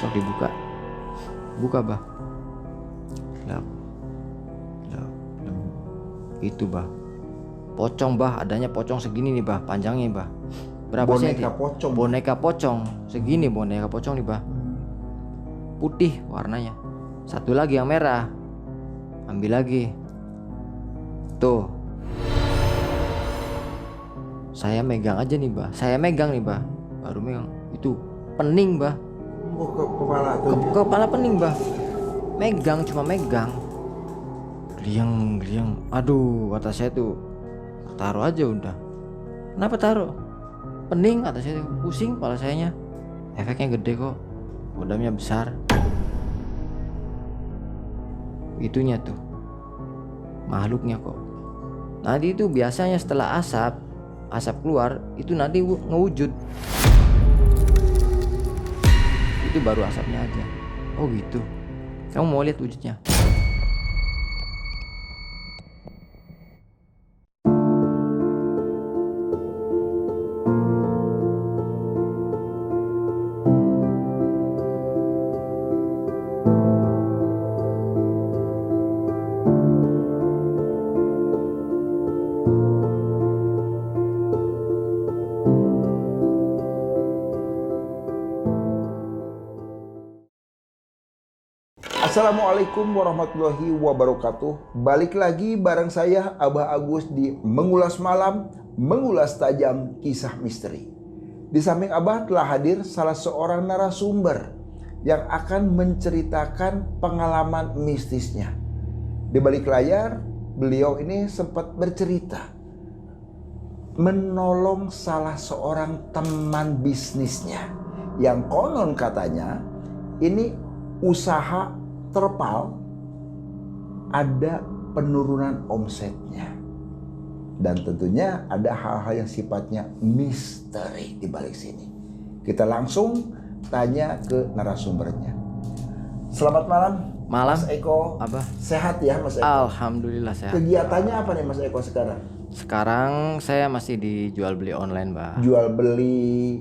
Sok dibuka. Buka bah. Lap. Itu bah. Pocong bah, adanya pocong segini nih bah, panjangnya bah. Berapa sih? Boneka pocong. Boneka pocong segini, boneka pocong nih bah. Putih warnanya. Satu lagi yang merah. Ambil lagi. Tuh. Saya megang aja nih bah. Saya megang nih bah. Baru megang. Itu pening bah. Oh, kepala tuh. Kepala pening bah. Megang, cuma megang. Gliang. Aduh, kata saya tuh, taruh aja udah. Kenapa taruh? Pening, kata saya tuh. Pusing kepala sayanya. Efeknya gede kok. Kodamnya besar. Itunya tuh. Makhluknya kok. Nanti itu biasanya setelah asap keluar, itu nanti ngewujud. Itu baru asapnya aja. Oh gitu. Kamu mau lihat wujudnya? Assalamualaikum warahmatullahi wabarakatuh. Balik lagi bareng saya Abah Agus di Mengulas Malam, Mengulas Tajam Kisah Misteri. Di samping Abah telah hadir salah seorang narasumber yang akan menceritakan pengalaman mistisnya. Di balik layar, beliau ini sempat bercerita menolong salah seorang teman bisnisnya yang konon katanya ini usaha terpal ada penurunan omsetnya, dan tentunya ada hal-hal yang sifatnya misteri di balik sini. Kita langsung tanya ke narasumbernya. Selamat malam. Malam. Mas Eko. Abah. Sehat ya Mas Eko? Alhamdulillah sehat. Kegiatannya apa nih Mas Eko sekarang? Sekarang saya masih di jual beli online, Mbak. Jual beli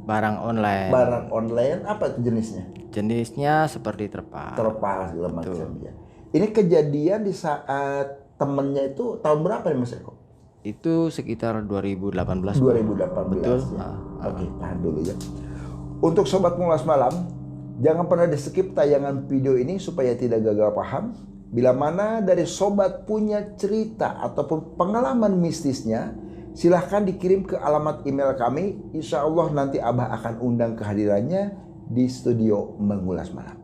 Barang online. barang online, apa itu jenisnya? Jenisnya seperti terpal. Terpal segala macam ya. Ini kejadian di saat temennya itu tahun berapa nih Mas Eko? Itu sekitar 2018. 2018 Betul. ya. Oke, tahan dulu ya. Untuk sobat Mengulas Malam, jangan pernah di skip tayangan video ini supaya tidak gagal paham. Bila mana dari sobat punya cerita ataupun pengalaman mistisnya, silahkan dikirim ke alamat email kami. Insya Allah nanti Abah akan undang kehadirannya di studio Mengulas Malam.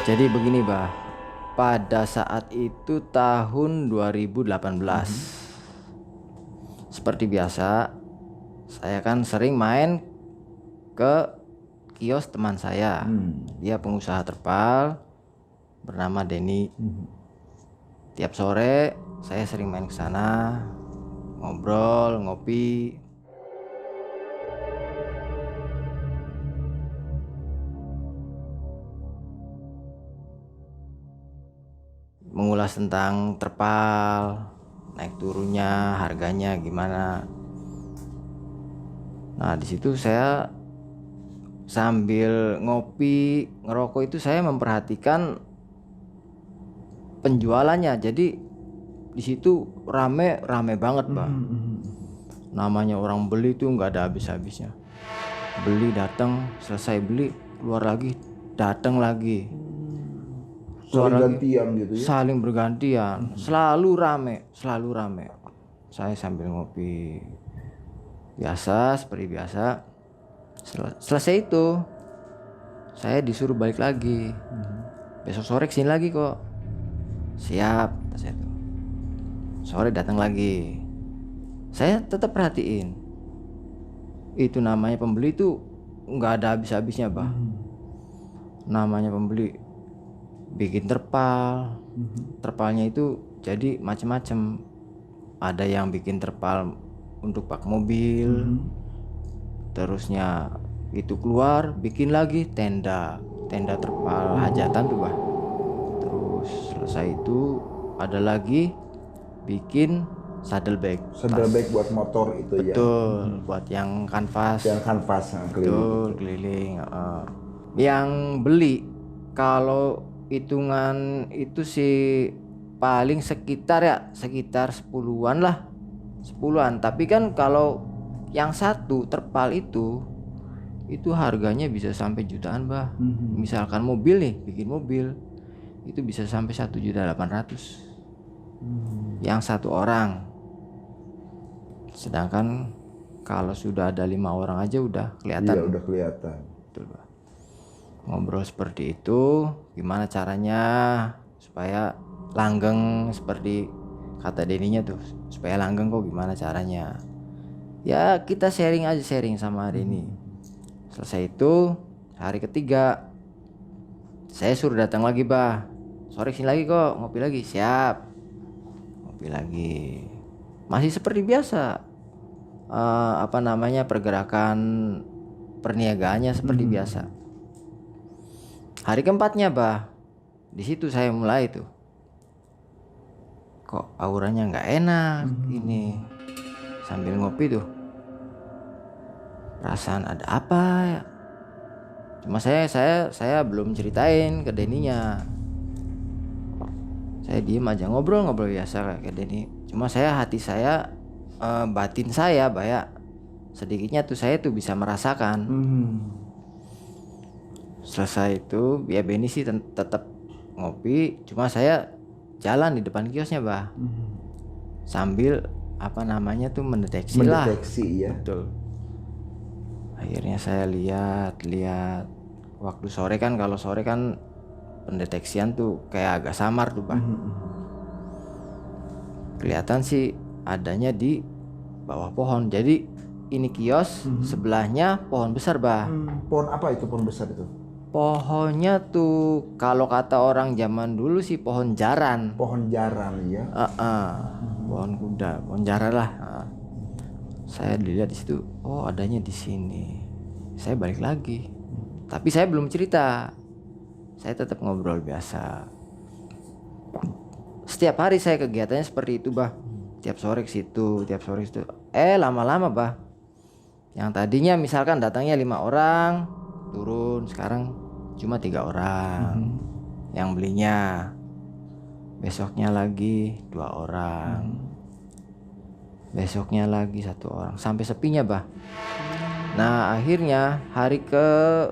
Jadi begini, Bah. Pada saat itu tahun 2018. Seperti biasa, saya kan sering main ke kios teman saya. Dia pengusaha terpal bernama Denny. Tiap sore saya sering main ke sana, ngobrol, ngopi. Mengulas tentang terpal, naik turunnya, harganya gimana. Nah, di situ saya sambil ngopi, ngerokok itu saya memperhatikan penjualannya. Jadi di situ rame banget, Pak. Namanya orang beli tuh nggak ada habis-habisnya. Beli datang, selesai beli, keluar lagi, datang lagi. Saling gantian gitu ya. Saling bergantian, selalu rame. Saya sambil ngopi biasa, seperti biasa. Selesai itu saya disuruh balik lagi. Besok sore kesini lagi kok. Siap, kata saya tuh. Sore datang lagi. Saya tetap perhatiin. Itu namanya pembeli tuh nggak ada habis-habisnya, Bah. Namanya pembeli bikin terpal. Terpalnya itu jadi macam-macam. Ada yang bikin terpal untuk pakai mobil. Terusnya itu keluar bikin lagi tenda terpal hajatan tuh, Bah. Selesai itu ada lagi bikin saddlebag. Saddlebag buat motor itu ya. Betul, buat yang kanvas. Yang kanvas keliling. Betul, keliling. Yang beli kalau hitungan itu sih paling sekitar 10-an lah. 10-an. Tapi kan kalau yang satu terpal itu harganya bisa sampai jutaan, Bah. Misalkan mobil nih, bikin mobil itu bisa sampai 1.800.000. Yang satu orang. Sedangkan kalau sudah ada 5 orang aja udah kelihatan. Iya, udah kelihatan. Betul, Bah. Ngobrol seperti itu, gimana caranya supaya langgeng seperti kata Deninya tuh, supaya langgeng kok gimana caranya? Ya kita sharing sama Deni. Selesai itu hari ketiga saya suruh datang lagi, Bah. Sore sini lagi kok, ngopi lagi. Siap. Ngopi lagi. Masih seperti biasa. Pergerakan perniagaannya seperti biasa. Hari keempatnya, Bah. Di situ saya mulai tuh. Kok auranya nggak enak ini. Sambil ngopi tuh. Perasaan ada apa ya? Cuma saya belum ceritain ke Deninya. Saya diem aja ngobrol biasa kayak Deni. Cuma hati saya, batin saya, Bah, sedikitnya tuh saya tuh bisa merasakan. Selesai itu ya Beni sih tetap ngopi. Cuma saya jalan di depan kiosnya, Bah. Sambil mendeteksi lah. Ya. Betul. Akhirnya saya lihat waktu sore kan, kalau sore kan pendeteksian tuh kayak agak samar tuh, Bah. Kelihatan sih adanya di bawah pohon. Jadi ini kios, sebelahnya pohon besar, Bah. Pohon apa itu, pohon besar itu? Pohonnya tuh kalau kata orang zaman dulu sih pohon jaran. Pohon jaran ya. Pohon kuda, pohon jaran lah. Saya dilihat di situ, oh adanya di sini. Saya balik lagi. Tapi saya belum cerita. Saya tetap ngobrol biasa. Setiap hari saya kegiatannya seperti itu, Bah. Tiap sore ke situ, lama-lama, Bah. Yang tadinya misalkan datangnya 5 orang, turun sekarang cuma 3 orang yang belinya. Besoknya lagi 2 orang. Besoknya lagi 1 orang, sampai sepinya, Bah. Nah akhirnya hari ke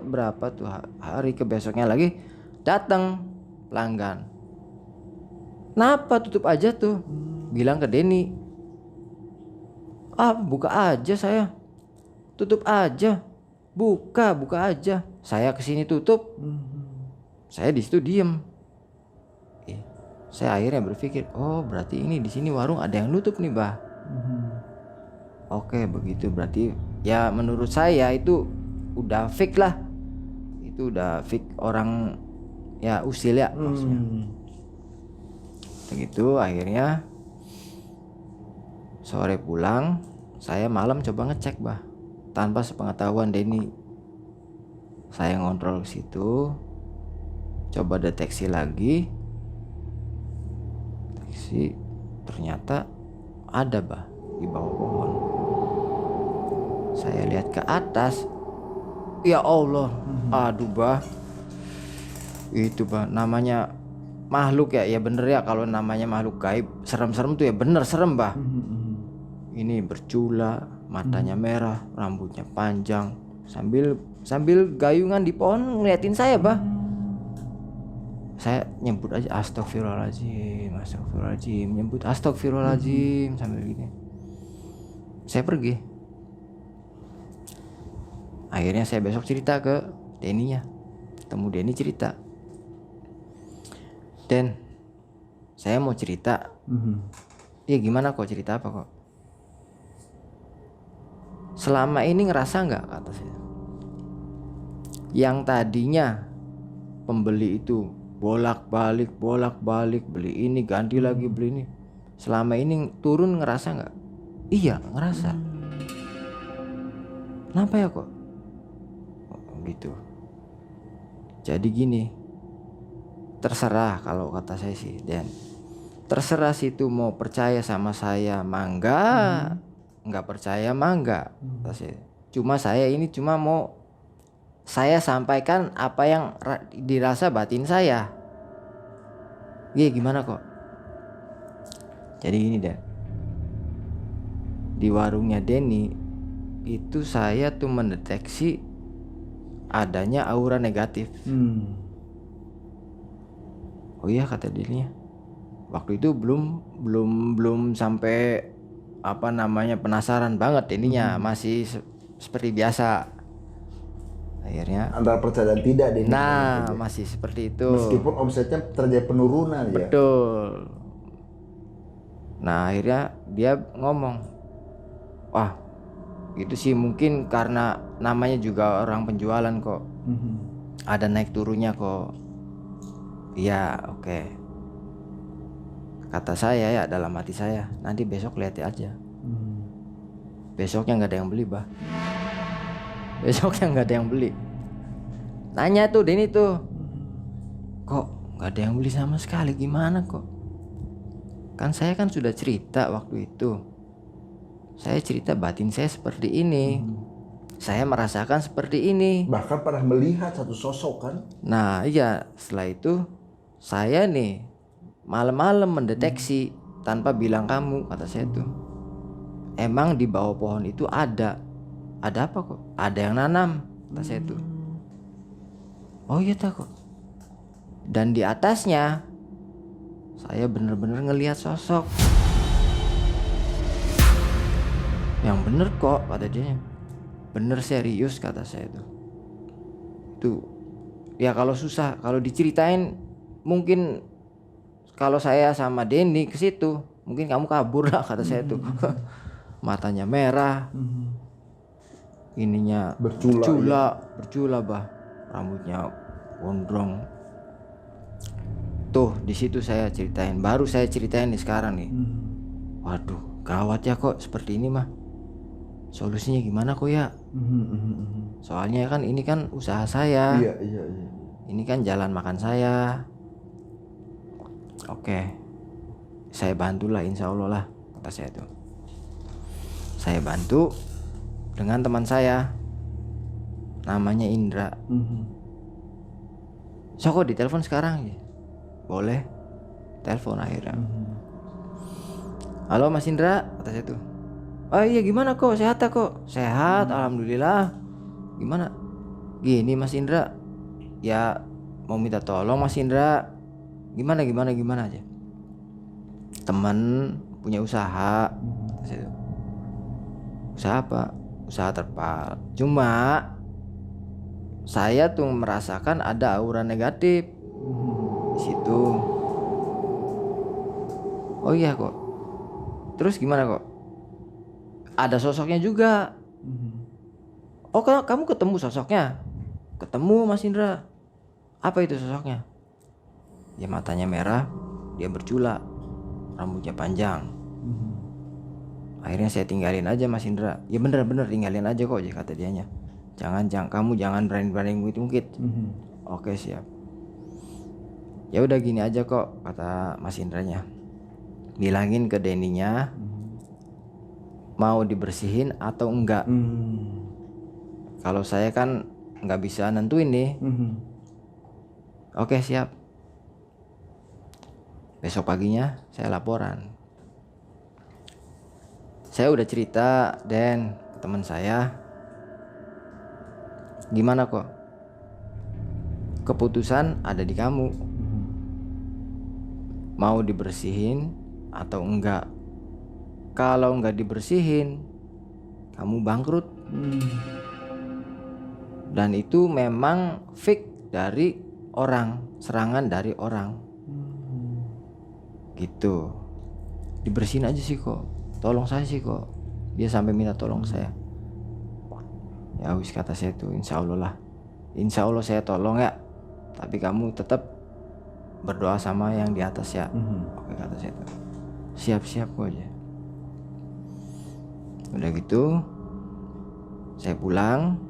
berapa tuh, hari ke besoknya lagi datang pelanggan. Kenapa tutup aja tuh? Bilang ke Deni. Buka aja saya. Tutup aja. Buka aja. Saya kesini tutup. Saya di situ diem. Saya akhirnya berpikir, oh berarti ini di sini warung ada yang nutup nih, Bah. Oke, begitu berarti ya menurut saya itu udah fix lah. Itu udah fix orang ya usil ya maksudnya. Begitu akhirnya sore pulang, saya malam coba ngecek, Bah. Tanpa sepengetahuan Deni. Saya ngontrol ke situ, coba deteksi lagi. Ternyata ada, Bah, di bawah pohon. Saya lihat ke atas, ya Allah, aduh, Bah, itu, Bah, namanya makhluk ya bener ya, kalau namanya makhluk gaib serem-serem tuh ya bener serem, Bah. Ini bercula, matanya merah, rambutnya panjang, sambil gayungan di pohon ngeliatin saya, Bah. Saya nyebut aja astagfirullahaladzim, nyebut astagfirullahaladzim sambil gini. Saya pergi. Akhirnya saya besok cerita ke Deninya. Ketemu Deni cerita. Den, saya mau cerita. Iya gimana kok, cerita apa kok? Selama ini ngerasa nggak, kata saya, yang tadinya pembeli itu bolak-balik beli ini ganti lagi beli ini, selama ini turun ngerasa nggak? Iya ngerasa. Kenapa ya kok? Oh, gitu. Jadi gini, terserah kalau kata saya sih, Dan. Terserah situ mau percaya sama saya mangga, nggak percaya mangga. Kata saya. Cuma saya ini cuma mau saya sampaikan apa yang dirasa batin saya. Gimana kok? Jadi gini, Dan. Di warungnya Denny itu saya tuh mendeteksi adanya aura negatif. Oh iya, kata dirinya. Waktu itu belum sampai apa namanya penasaran banget ininya, masih seperti biasa. Akhirnya antara percaya dan tidak deh. Nah, masih seperti itu. Meskipun omsetnya terjadi penurunan. Betul. Nah, akhirnya dia ngomong, wah gitu sih mungkin karena namanya juga orang penjualan kok. Ada naik turunnya kok. Iya, oke. Kata saya ya dalam hati saya, nanti besok lihat aja. Besoknya nggak ada yang beli, bah. Besoknya nggak ada yang beli. Nanya tuh Denny tuh, kok nggak ada yang beli sama sekali, gimana kok? Kan saya kan sudah cerita waktu itu. Saya cerita batin saya seperti ini. Saya merasakan seperti ini. Bahkan pernah melihat satu sosok kan? Nah iya, setelah itu saya nih malam-malam mendeteksi tanpa bilang kamu, kata saya tuh. Emang di bawah pohon itu ada apa kok? Ada yang nanam, kata saya tuh. Oh iya tak kok. Dan di atasnya saya bener-bener ngelihat sosok. Yang bener kok, kata dia. Bener serius, kata saya tuh. Tuh ya kalau susah, kalau diceritain mungkin kalau saya sama Denny ke situ mungkin kamu kabur lah, kata saya tuh. Matanya merah, ininya bercula bah, rambutnya gondrong. Tuh di situ saya ceritain, baru saya ceritain nih sekarang nih. Waduh, gawat ya kok seperti ini mah. Solusinya gimana kok ya? Soalnya kan ini kan usaha saya. Iya. Ini kan jalan makan saya. Oke, saya bantulah, insya Allah lah, kata saya tuh. Saya bantu dengan teman saya, namanya Indra. So kok ditelepon sekarang ya? Boleh, telepon akhirnya. Halo Mas Indra, kata saya tuh. Oh iya, gimana kok, sehat tak kok? Sehat, alhamdulillah. Gimana? Gini Mas Indra, ya mau minta tolong Mas Indra. Gimana aja. Teman punya usaha. Usaha apa? Usaha terpal. Cuma saya tuh merasakan ada aura negatif di situ. Oh iya kok. Terus gimana kok? Ada sosoknya juga. Oh kamu ketemu sosoknya? Ketemu Mas Indra. Apa itu sosoknya? Ya matanya merah, dia bercula, rambutnya panjang. Akhirnya saya tinggalin aja Mas Indra. Ya bener-bener tinggalin aja kok, kata dianya. Kamu jangan berani-berani ngungkit. Oke siap. Ya udah gini aja kok, kata Mas Indranya. Bilangin ke Denny-nya mau dibersihin atau enggak. Kalau saya kan nggak bisa nentuin nih. Oke siap. Besok paginya saya laporan. Saya udah cerita dan teman saya. Gimana kok? Keputusan ada di kamu. Mau dibersihin atau enggak? Kalau enggak dibersihin, kamu bangkrut. Dan itu memang fix dari orang, serangan dari orang. Gitu. Dibersihin aja sih kok. Tolong saya sih kok. Dia sampai minta tolong saya. Ya wis, kata saya tuh, insya Allah lah. Insya Allah saya tolong ya. Tapi kamu tetap berdoa sama yang di atas ya. Oke, kata saya tuh. Siap-siap kok aja. Udah gitu saya pulang.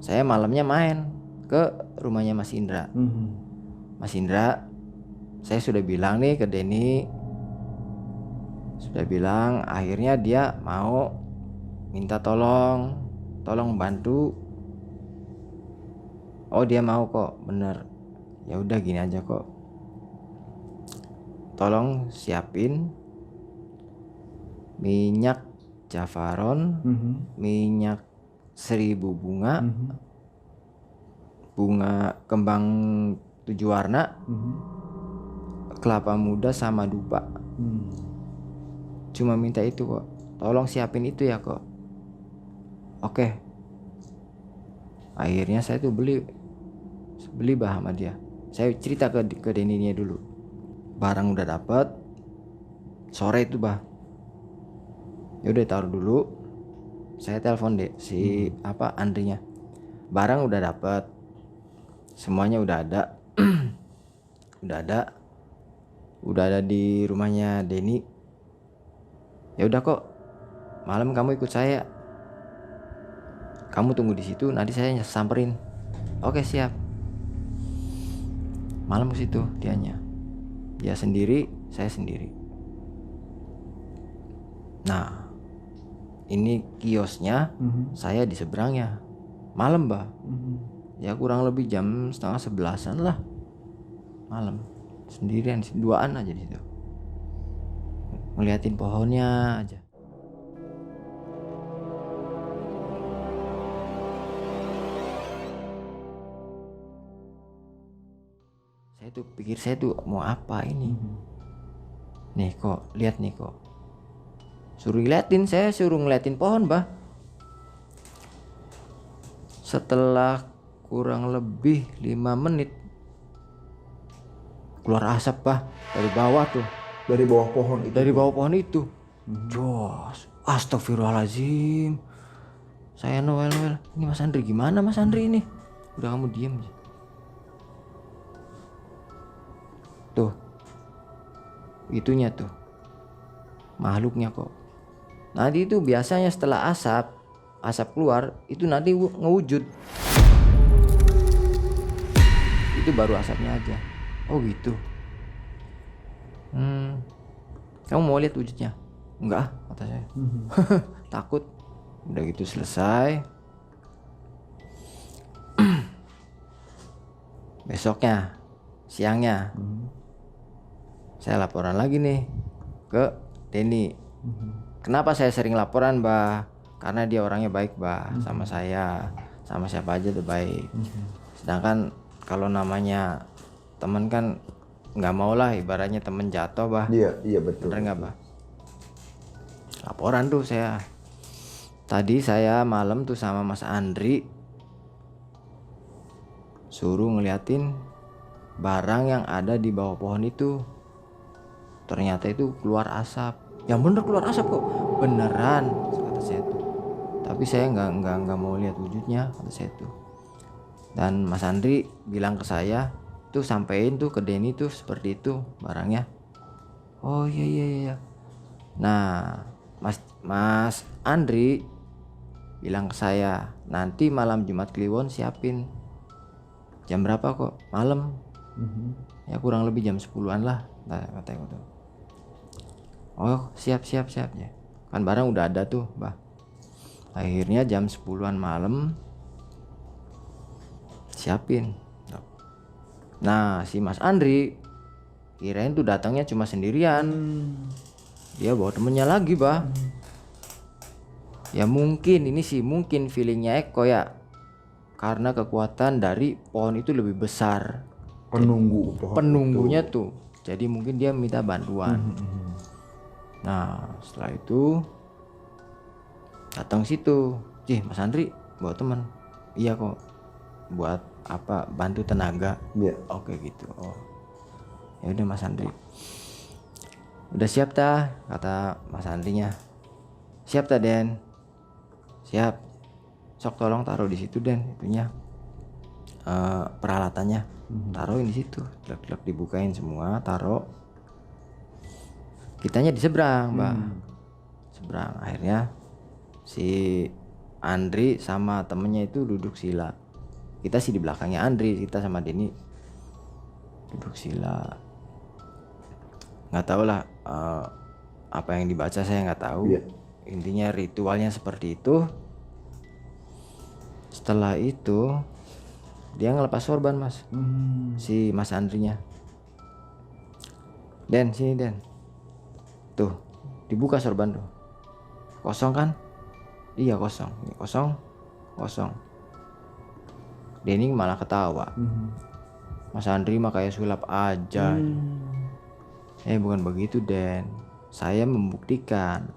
Saya malamnya main ke rumahnya Mas Indra. Mas Indra, saya sudah bilang nih ke Denny, sudah bilang, akhirnya dia mau minta tolong bantu. Oh dia mau kok, bener. Ya udah gini aja kok, tolong siapin minyak Javaron, minyak 1000 bunga, bunga kembang 7 warna, kelapa muda sama dupa. Cuma minta itu kok, tolong siapin itu ya kok. Oke. Akhirnya saya tuh beli bah sama dia. Saya cerita ke Denny-nya dulu. Barang udah dapet, sore itu bah. Ya udah taruh dulu. Saya telepon deh si Andrinya. Barang udah dapet, semuanya udah ada. udah ada di rumahnya Denny. Ya udah kok, malam kamu ikut saya. Kamu tunggu di situ, nanti saya samperin. Oke siap. Malam ke situ dianya. Dia sendiri, saya sendiri. Nah, ini kiosnya, saya di seberangnya. Malam bah. Ya kurang lebih jam 10:30 lah. Malam. Sendirian, duaan aja di situ. Ngeliatin pohonnya aja. Saya tuh mau apa ini? Nih kok, lihat nih kok. Saya suruh ngeliatin pohon bah. Setelah kurang lebih 5 menit keluar asap bah dari bawah tuh. Dari bawah pohon itu. Dari bawah pohon itu. Jos, astagfirullahaladzim. Saya Noel. Ini Mas Andri gimana Mas Andri ini? Udah kamu diem aja. Tuh. Itunya tuh. Makhluknya kok. Nanti itu biasanya setelah asap keluar, itu nanti ngewujud. Itu baru asapnya aja. Oh gitu. Kamu mau lihat wujudnya? Enggak, kata saya. Takut. Udah gitu selesai. Besoknya, siangnya, saya laporan lagi nih ke Denny. Kenapa saya sering laporan bah? Karena dia orangnya baik bah, sama saya, sama siapa aja tuh baik. Sedangkan kalau namanya temen kan nggak mau lah, ibaratnya temen jatuh bah. Iya betul. Bener nggak bah? Laporan tuh saya. Tadi saya malam tuh sama Mas Andri suruh ngeliatin barang yang ada di bawah pohon itu. Ternyata itu keluar asap. Yang bener keluar asap kok, beneran kata saya tuh. Tapi saya nggak mau lihat wujudnya kata saya tuh. Dan Mas Andri bilang ke saya tuh, sampein tuh ke Denny tuh seperti itu barangnya. Oh iya. Nah Mas Andri bilang ke saya, nanti malam Jumat Kliwon siapin. Jam berapa kok? Malam. Ya kurang lebih jam 10-an lah katanya tuh. Oh siap ya. Kan barang udah ada tuh bah. Akhirnya jam 10-an malam siapin. Nah si Mas Andri kirain tuh datangnya cuma sendirian. Dia bawa temennya lagi bah. Ya mungkin feelingnya Eko ya, karena kekuatan dari pohon itu lebih besar. Penunggunya tuh. Jadi mungkin dia minta bantuan. Nah setelah itu datang situ, Mas Andri bawa teman. Iya kok, buat apa? Bantu tenaga. Oke gitu. Oh ya udah Mas Andri, udah siap ta? Kata Mas Andrinya. Siap ta Den? Siap. Sok tolong taruh di situ Den, itunya peralatannya. Taruhin di situ, glek dibukain semua, taruh. Kitanya di seberang, Mbak. Seberang. Akhirnya si Andri sama temennya itu duduk sila. Kita sih di belakangnya Andri, kita sama Denny. duduk sila. Nggak tahu lah apa yang dibaca, saya nggak tahu. Intinya ritualnya seperti itu. Setelah itu dia ngelepas sorban mas, si Mas Andrinya. Den sini Den, tuh dibuka sorban tuh, kosong kan? Iya kosong, ini kosong. Denny malah ketawa. Mas Andri mah kayak sulap aja. Bukan begitu Den, saya membuktikan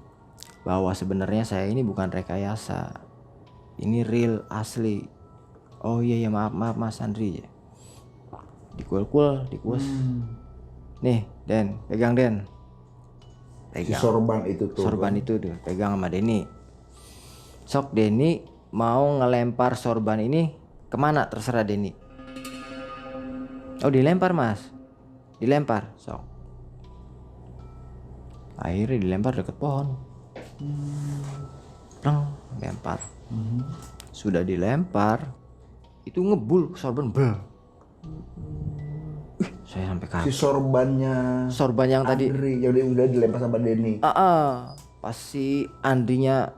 bahwa sebenarnya saya ini bukan rekayasa, ini real asli. Oh iya maaf Mas Andri. Dikul-kul, dikus. Nih Den, pegang Den. Si sorban itu tuh. Sorban itu tuh pegang sama Denny. Sok Denny mau ngelempar sorban ini kemana terserah Denny. Oh dilempar mas, dilempar sok. Akhirnya dilempar deket pohon. Lempar. Sudah dilempar, itu ngebul sorban bel. Saya sampai kaget. Si sorban yang tadi yang udah dilempar sama Denny. Pas si Andrinya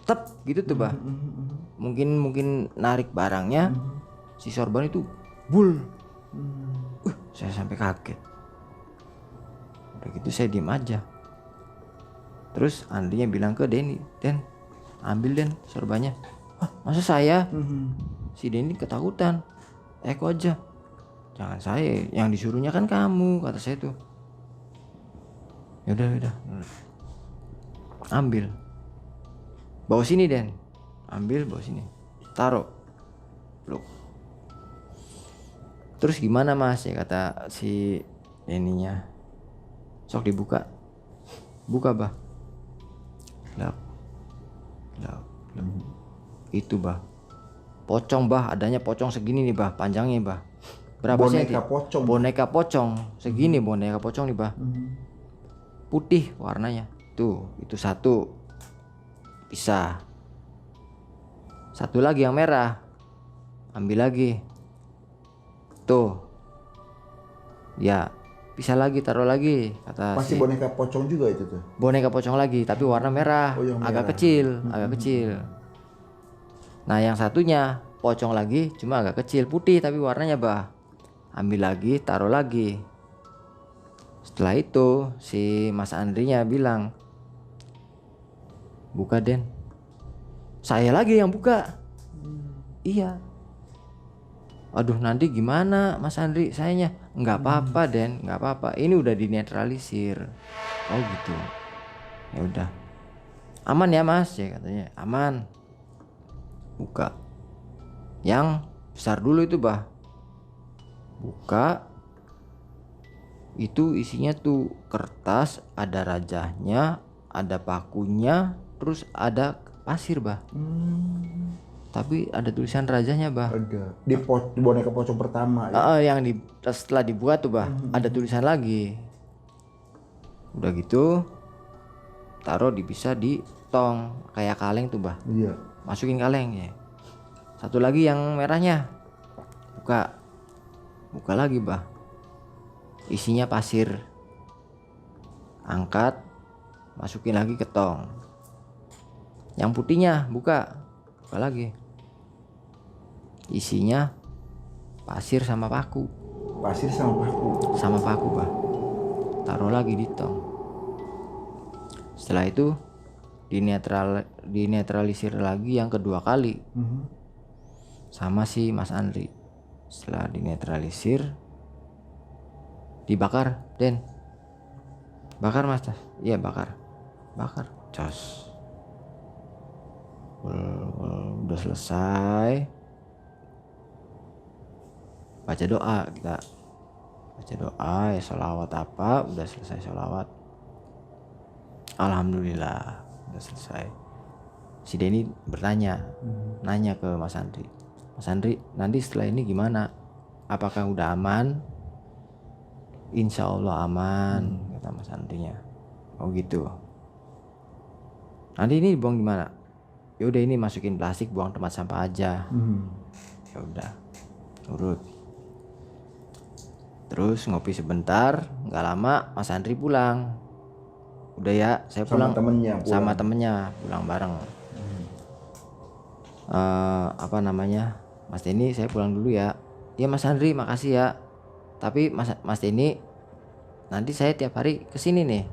tep gitu tuh bah. Mungkin narik barangnya, si sorban itu bul. Saya sampai kaget. Udah gitu saya diem aja. Terus Andrinya bilang ke Denny, Den ambil Den sorbannya. Masa saya? Si Denny ketakutan. Eko aja. Jangan saya, yang disuruhnya kan kamu, kata saya tuh. Yaudah. Ambil. Bawa sini Den. Ambil bawa sini. Taruh. Loh. Terus gimana mas ya kata si Denny-nya. Sok dibuka. Buka bah. Lap. Itu bah. Pocong bah, adanya pocong segini nih bah, panjangnya bah. Berapa senti? Boneka pocong segini, boneka pocong nih bah. Putih warnanya. Tuh, itu satu. Pisah. Satu lagi yang merah. Ambil lagi. Tuh. Ya, pisah lagi, taruh lagi kata Pasti boneka pocong juga itu tuh. Boneka pocong lagi tapi warna merah. Agak kecil. Nah, yang satunya pocong lagi cuma agak kecil, putih tapi warnanya bah. Ambil lagi, taruh lagi. Setelah itu si Mas Andrinya bilang, buka Den. Saya lagi yang buka. Iya. Aduh nanti gimana Mas Andri, sayanya nggak apa-apa Den, nggak apa-apa. Ini udah dinetralisir. Oh gitu. Ya udah. Aman ya Mas, ya katanya. Aman. Buka. Yang besar dulu itu bah. Buka. Itu isinya tuh kertas, ada rajahnya, ada pakunya, terus ada pasir bah. Tapi ada tulisan rajahnya bah. Ada di boneka pocong pertama ya. Yang setelah dibuat tuh bah, ada tulisan lagi. Udah gitu taruh dipisah di tong kayak kaleng tuh bah. Iya. Masukin kaleng ya. Satu lagi yang merahnya. Buka lagi bah. Isinya pasir. Angkat, masukin lagi ke tong. Yang putihnya buka lagi. Isinya pasir sama paku. Sama paku bah. Taruh lagi di tong. Setelah itu dinetralisir lagi yang kedua kali. Sama si Mas Andri. Setelah dinetralisir, dibakar Den. Bakar mas. Iya bakar. Cos. Udah selesai. Baca doa kita. Ya sholawat apa. Udah selesai sholawat. Alhamdulillah udah selesai. Si Denny bertanya, nanya ke Mas Andri. Mas Andri, nanti setelah ini gimana? Apakah udah aman? Insya Allah aman, kata Mas Andrinya. Oh gitu. Nanti ini dibuang di mana? Ya udah ini masukin plastik, buang tempat sampah aja. Ya udah, urut. Terus ngopi sebentar, nggak lama Mas Andri pulang. Udah ya, saya pulang sama temennya pulang bareng. Apa namanya, Mas Denny saya pulang dulu ya. Ya Mas Andri makasih ya. Tapi Mas Denny, nanti saya tiap hari kesini nih.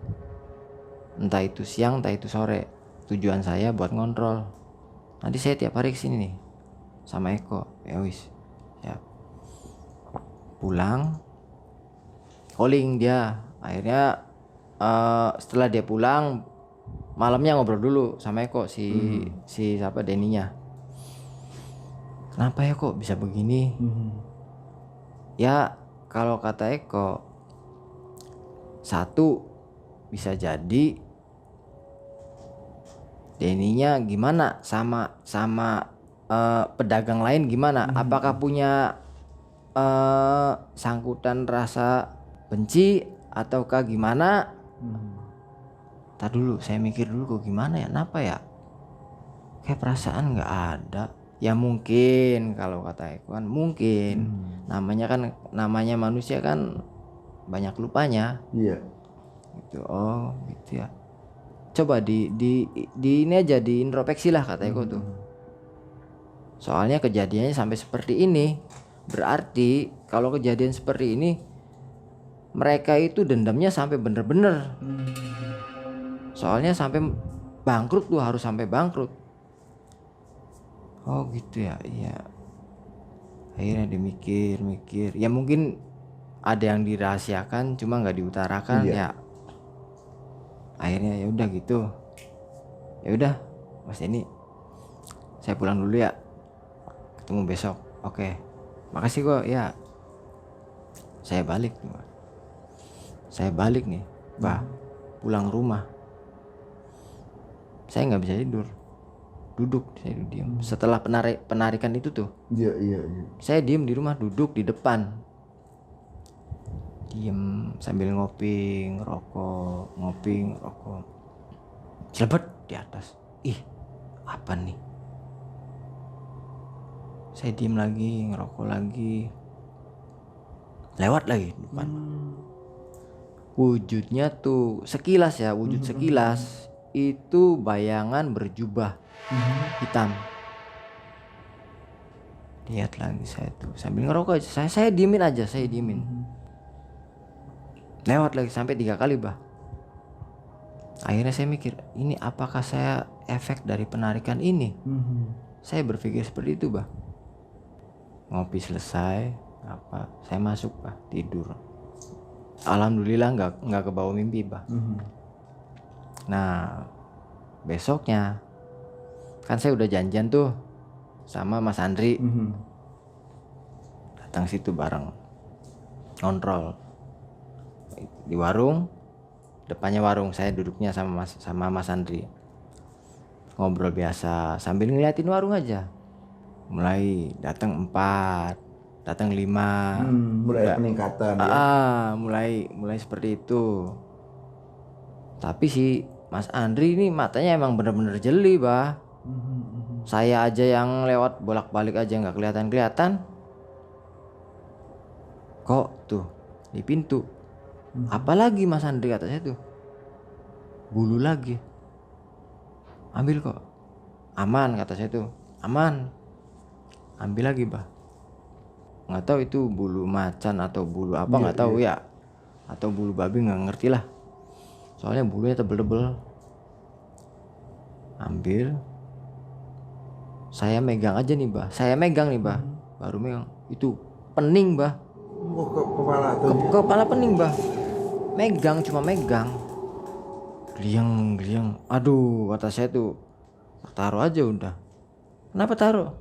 Entah itu siang, entah itu sore. Tujuan saya buat ngontrol. Nanti saya tiap hari kesini nih sama Eko. Ya wis. Ya. Pulang, calling dia. Akhirnya setelah dia pulang, malamnya ngobrol dulu sama Eko si siapa Deninya. Kenapa ya kok bisa begini? Ya kalau kata Eko, satu bisa jadi Deninya gimana sama pedagang lain gimana? Apakah punya sangkutan rasa benci ataukah gimana? Tar dulu, saya mikir dulu kok gimana ya, kenapa ya? Kayak perasaan nggak ada. Ya mungkin kalau kata Eko kan mungkin. Namanya manusia kan banyak lupanya. Iya. Gitu. Oh, gitu ya. Coba di ini aja di introspeksi lah kata Eko tuh. Soalnya kejadiannya sampai seperti ini. Berarti kalau kejadian seperti ini mereka itu dendamnya sampai bener-bener. Soalnya sampai bangkrut tuh, harus sampai bangkrut. Oh gitu ya, iya. Akhirnya dimikir-mikir. Ya mungkin ada yang dirahasiakan cuma nggak diutarakan ya. Akhirnya ya udah gitu. Ya udah, Mas ini saya pulang dulu ya. Ketemu besok. Oke. Makasih kok ya. Saya balik nih, Bah. Pulang rumah. Saya nggak bisa tidur. Duduk, saya diam. Setelah penarikan itu tuh. Iya. Saya diem di rumah, duduk di depan. Diem sambil ngopi, ngerokok. Celebet di atas. Ih, apa nih? Saya diem lagi, ngerokok lagi. Lewat lagi di depan. Wujudnya tuh sekilas ya, sekilas itu bayangan berjubah hitam. Lihat lagi saya tuh sambil ngerokok aja. Saya diemin aja, Lewat lagi sampai 3 kali, Bah. Akhirnya saya mikir, ini apakah saya efek dari penarikan ini? Saya berpikir seperti itu, Bah. Ngopi selesai, saya masuk, Bah, tidur. Alhamdulillah nggak kebawa mimpi, Bah. Nah, besoknya kan saya udah janjian tuh sama Mas Andri. Datang situ bareng. Ngontrol. Di warung, depannya warung, saya duduknya sama Mas Andri. Ngobrol biasa sambil ngeliatin warung aja. Mulai datang 4, datang 5. Mulai peningkatan ya. Mulai seperti itu. Tapi si Mas Andri ini matanya emang bener-bener jeli, Bah. Saya aja yang lewat bolak-balik aja nggak kelihatan. Kok tuh di pintu. Apalagi Mas Andri kata saya tuh. Bulu lagi. Ambil kok. Aman kata saya tuh. Aman. Ambil lagi, Bah. Nggak tahu itu bulu macan atau bulu apa, nggak tahu ya. Atau bulu babi, nggak ngerti lah. Soalnya bulunya tebel-tebel. Ambil. Saya megang aja nih, Bah. Baru megang. Itu pening, Bah. Kepala tuh. Kepala pening, Bah. Cuma megang. Gliang. Aduh, kata saya tuh. Taruh aja udah. Kenapa taruh?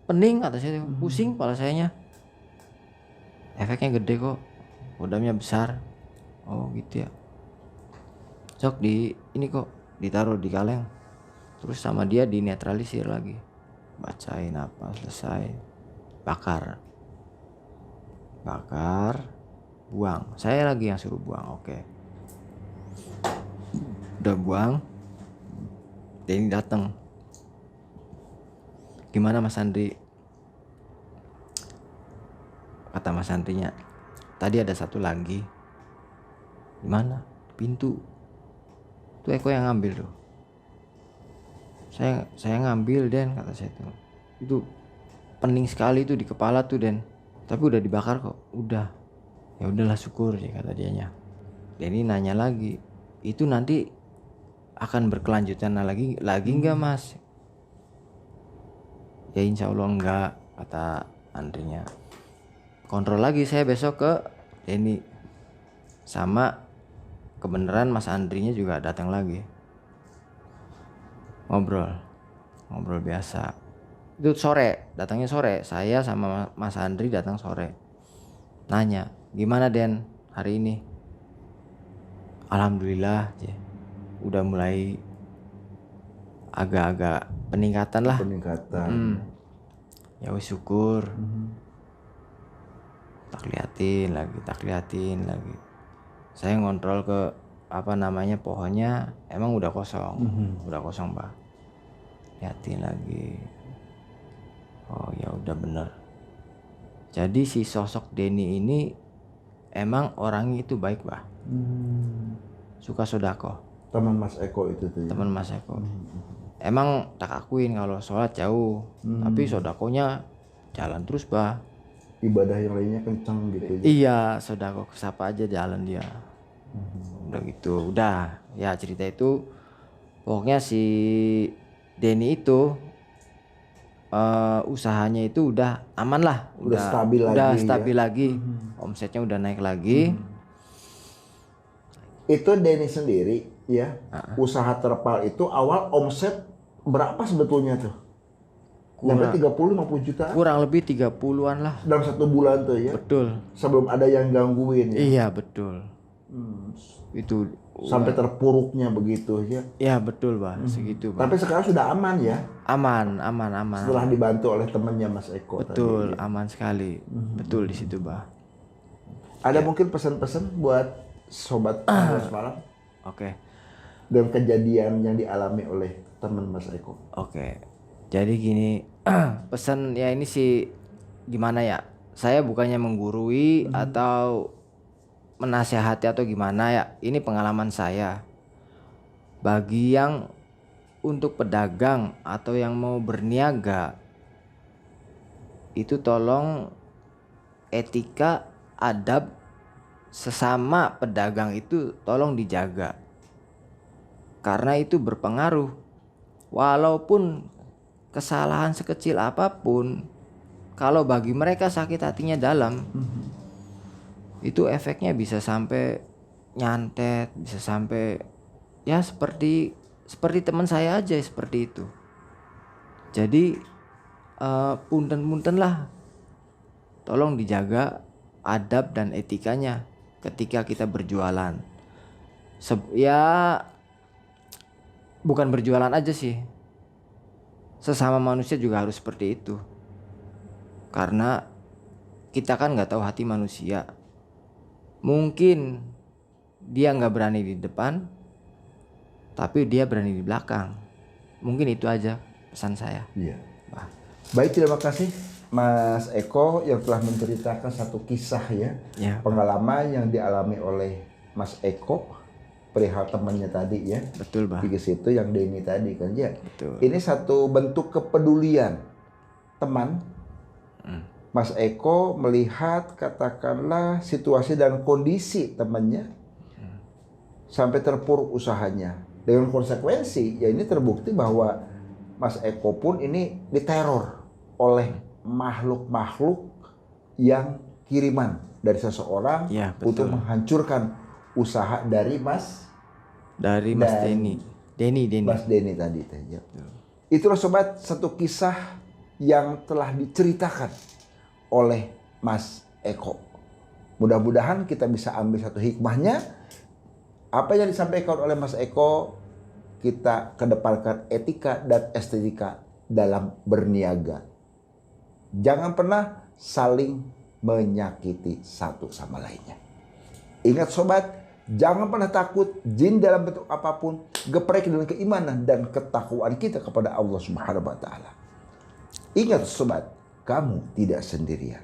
Pening kata saya tuh. Pusing kepala sayanya. Efeknya gede kok. Kodamnya besar. Oh gitu ya. Sok ini kok ditaruh di kaleng. Terus sama dia dinetralisir lagi. Bacain apa, selesai. Bakar, buang. Saya lagi yang suruh buang. Oke. Udah buang. Denny datang. Gimana Mas Andri? Kata Mas Andrinya, tadi ada satu lagi. Di mana? Pintu. Itu Eko yang ngambil tuh. Saya ngambil Den, kata saya tuh. Itu pening sekali tuh di kepala tuh Den. Tapi udah dibakar kok. Udah. Ya udahlah syukur ya kata dianya. Denny nanya lagi, itu nanti akan berkelanjutan lagi enggak Mas? Ya insya Allah enggak, kata Andrinya. Kontrol lagi saya besok ke Denny. Sama kebenaran Mas Andrinya juga datang lagi. Ngobrol biasa. Itu sore, datangnya sore. Saya sama Mas Andri datang sore. Nanya, gimana Den hari ini? Alhamdulillah, udah mulai agak-agak peningkatan lah. Ya wis syukur. Tak liatin lagi. Saya ngontrol ke pohonnya, emang udah kosong. Udah kosong, Pak. Liatin lagi. Oh ya udah bener. Jadi si sosok Denny ini emang orangnya itu baik, Pak. Suka sodako. Teman Mas Eko itu tuh. Teman Mas Eko. Emang tak akuin kalau sholat jauh, tapi sodakonya jalan terus, Bah. Ibadah yang lainnya kencang gitu. Iya, sodako siapa aja jalan dia. Udah gitu, udah. Ya cerita itu, pokoknya si Denny itu usahanya itu udah aman lah, udah stabil lagi. Omsetnya udah naik lagi. Itu Denny sendiri ya, usaha terpal itu awal omset berapa sebetulnya tuh? Sampai 30-50 juta? Kurang lebih 30-an lah. Dalam 1 bulan tuh ya? Betul. Sebelum ada yang gangguin ya? Iya betul. Itu sampai terpuruknya begitu ya? Iya betul, Pak. Segitu, Pak. Tapi sekarang sudah aman ya? Aman. Setelah dibantu oleh temannya Mas Eko. Betul, tadi, ya? aman sekali. Betul di situ, Pak. Ada mungkin pesan-pesan buat sobat Mas Malam? Oke. Dan kejadian yang dialami oleh teman Mas Eko. Oke. Jadi gini, pesan ya ini sih gimana ya? Saya bukannya menggurui atau menasehati atau gimana ya. Ini pengalaman saya. Bagi yang untuk pedagang atau yang mau berniaga, itu tolong etika, adab sesama pedagang itu tolong dijaga. Karena itu berpengaruh. Walaupun kesalahan sekecil apapun, kalau bagi mereka sakit hatinya dalam, itu efeknya bisa sampai nyantet, bisa sampai ya seperti teman saya aja seperti itu. Jadi punten-punten lah, tolong dijaga adab dan etikanya ketika kita berjualan. Ya bukan berjualan aja sih, sesama manusia juga harus seperti itu. Karena kita kan nggak tahu hati manusia. Mungkin dia nggak berani di depan, tapi dia berani di belakang. Mungkin itu aja pesan saya. Iya. Baik, terima kasih Mas Eko yang telah menceritakan satu kisah ya. Pengalaman yang dialami oleh Mas Eko perihal temannya tadi ya. Betul, Bah. Di situ yang Denny tadi kan ya. Betul. Ini satu bentuk kepedulian teman. Mas Eko melihat katakanlah situasi dan kondisi temannya sampai terpuruk usahanya. Dengan konsekuensi ya ini terbukti bahwa Mas Eko pun ini diteror oleh makhluk-makhluk yang kiriman dari seseorang untuk menghancurkan usaha dari Mas Denny. Mas Denny tadi. Itulah sobat satu kisah yang telah diceritakan oleh Mas Eko. Mudah-mudahan kita bisa ambil satu hikmahnya. Apa yang disampaikan oleh Mas Eko, kita kedepankan etika dan estetika dalam berniaga. Jangan pernah saling menyakiti satu sama lainnya. Ingat sobat, jangan pernah takut jin dalam bentuk apapun, geprek dengan keimanan dan ketakwaan kita kepada Allah Subhanahu wa taala. Ingat sobat, kamu tidak sendirian.